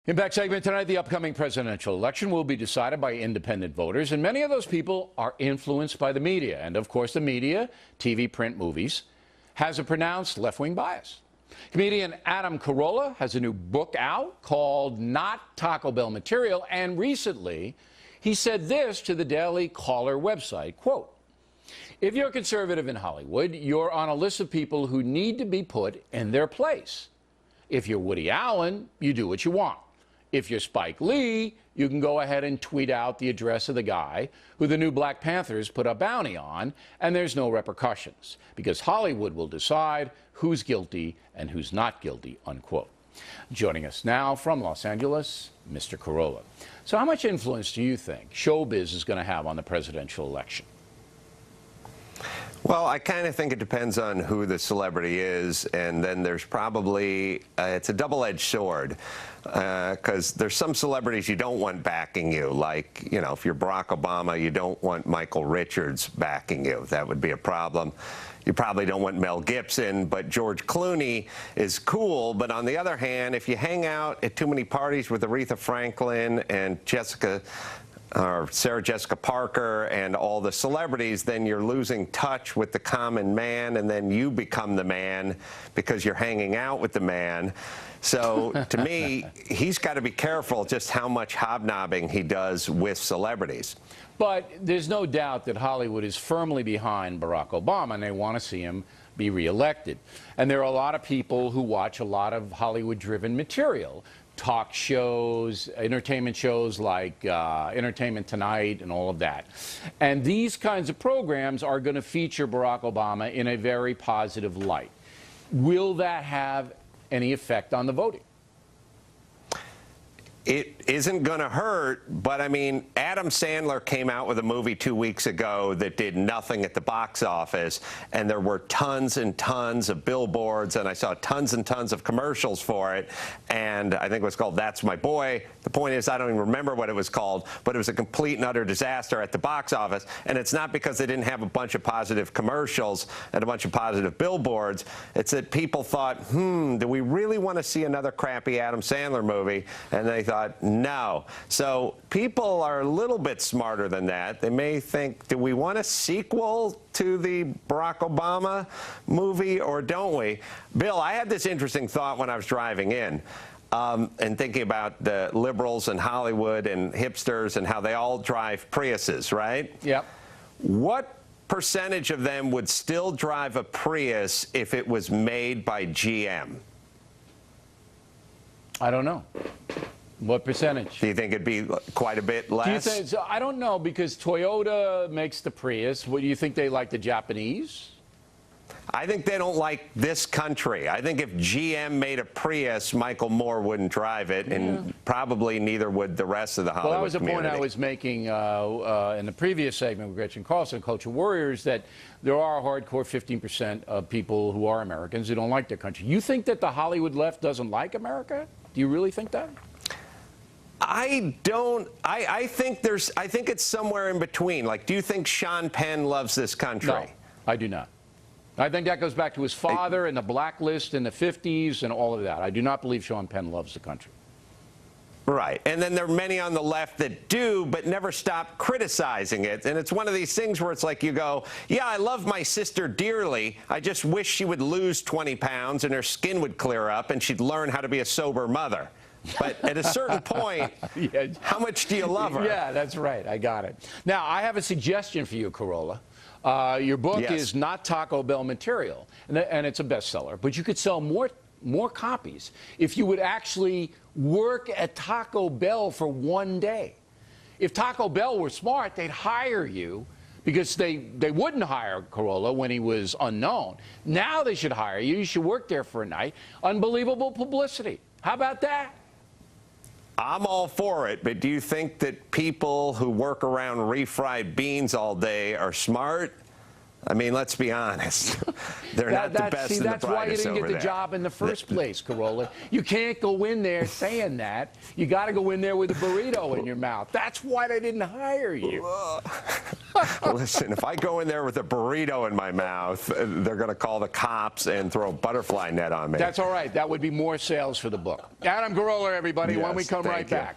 Impact segment tonight, the upcoming presidential election will be decided by independent voters, and many of those people are influenced by the media. And of course, the media, TV, print, movies, has a pronounced left-wing bias. Comedian Adam Carolla has a new book out called Not Taco Bell Material, and recently he said this to the Daily Caller website, quote, "If you're conservative in Hollywood, you're on a list of people who need to be put in their place. If you're Woody Allen, you do what you want. If you're Spike Lee, you can go ahead and tweet out the address of the guy who the new Black Panthers put a bounty on, and there's no repercussions, because Hollywood will decide who's guilty and who's not guilty," unquote. Joining us now from Los Angeles, Mr. Carolla. So how much influence do you think showbiz is going to have on the presidential election? Well, I kind of think it depends on who the celebrity is, and then there's probably, it's a double-edged sword, because there's some celebrities you don't want backing you, like, you know, if you're Barack Obama, you don't want Michael Richards backing you. That would be a problem. You probably don't want Mel Gibson, but George Clooney is cool. But on the other hand, if you hang out at too many parties with Aretha Franklin and Sarah Jessica Parker and all the celebrities, then you're losing touch with the common man, and then you become the man because you're hanging out with the man. So to me, he's got to be careful just how much hobnobbing he does with celebrities. But there's no doubt that Hollywood is firmly behind Barack Obama, and they want to see him be reelected. And there are a lot of people who watch a lot of Hollywood-driven material. Talk shows, entertainment shows like Entertainment Tonight and all of that. And these kinds of programs are going to feature Barack Obama in a very positive light. Will that have any effect on the voting? It isn't going to hurt, but I mean, Adam Sandler came out with a movie 2 weeks ago that did nothing at the box office, and there were tons and tons of billboards, and I saw tons and tons of commercials for it, and I think it was called That's My Boy. The point is, I don't even remember what it was called, but it was a complete and utter disaster at the box office, and it's not because they didn't have a bunch of positive commercials and a bunch of positive billboards. It's that people thought, do we really want to see another crappy Adam Sandler movie? And they thought, no. So people are a little bit smarter than that. They may think, do we want a sequel to the Barack Obama movie, or don't we? Bill, I had this interesting thought when I was driving in and thinking about the liberals and Hollywood and hipsters and how they all drive Priuses, right? Yep. What percentage of them would still drive a Prius if it was made by GM? I don't know. What percentage? Do you think it'd be quite a bit less? Do you think, so I don't know, because Toyota makes the Prius. What do you think, they like the Japanese? I think they don't like this country. I think if GM made a Prius, Michael Moore wouldn't drive it, and probably neither would the rest of the Hollywood Well, that was the community. point I was making in the previous segment with Gretchen Carlson, Culture Warriors, that there are a hardcore 15% of people who are Americans who don't like their country. You think that the Hollywood left doesn't like America? Do you really think that? I don't. I think it's somewhere in between. Like, do you think Sean Penn loves this country? No, I do not. I think that goes back to his father and the blacklist in the 50s and all of that. I do not believe Sean Penn loves the country. Right. And then there are many on the left that do, but never stop criticizing it. And it's one of these things where it's like you go, yeah, I love my sister dearly. I just wish she would lose 20 pounds and her skin would clear up and she'd learn how to be a sober mother. But at a certain point, yeah. How much do you love her? Yeah, that's right. I got it. Now, I have a suggestion for you, Carolla. Your book is Not Taco Bell Material, and it's a bestseller. But you could sell more copies if you would actually work at Taco Bell for one day. If Taco Bell were smart, they'd hire you, because they wouldn't hire Carolla when he was unknown. Now they should hire you. You should work there for a night. Unbelievable publicity. How about that? I'm all for it, but do you think that people who work around refried beans all day are smart? I mean, let's be honest. They're not the best and the that's why you brightest didn't over get the there. job in the first place, Carolla. You can't go in there saying that. You got to go in there with a burrito in your mouth. That's why they didn't hire you. Listen, if I go in there with a burrito in my mouth, they're going to call the cops and throw a butterfly net on me. That's all right. That would be more sales for the book. Adam Carolla, everybody, when we Yes, come right thank you. back.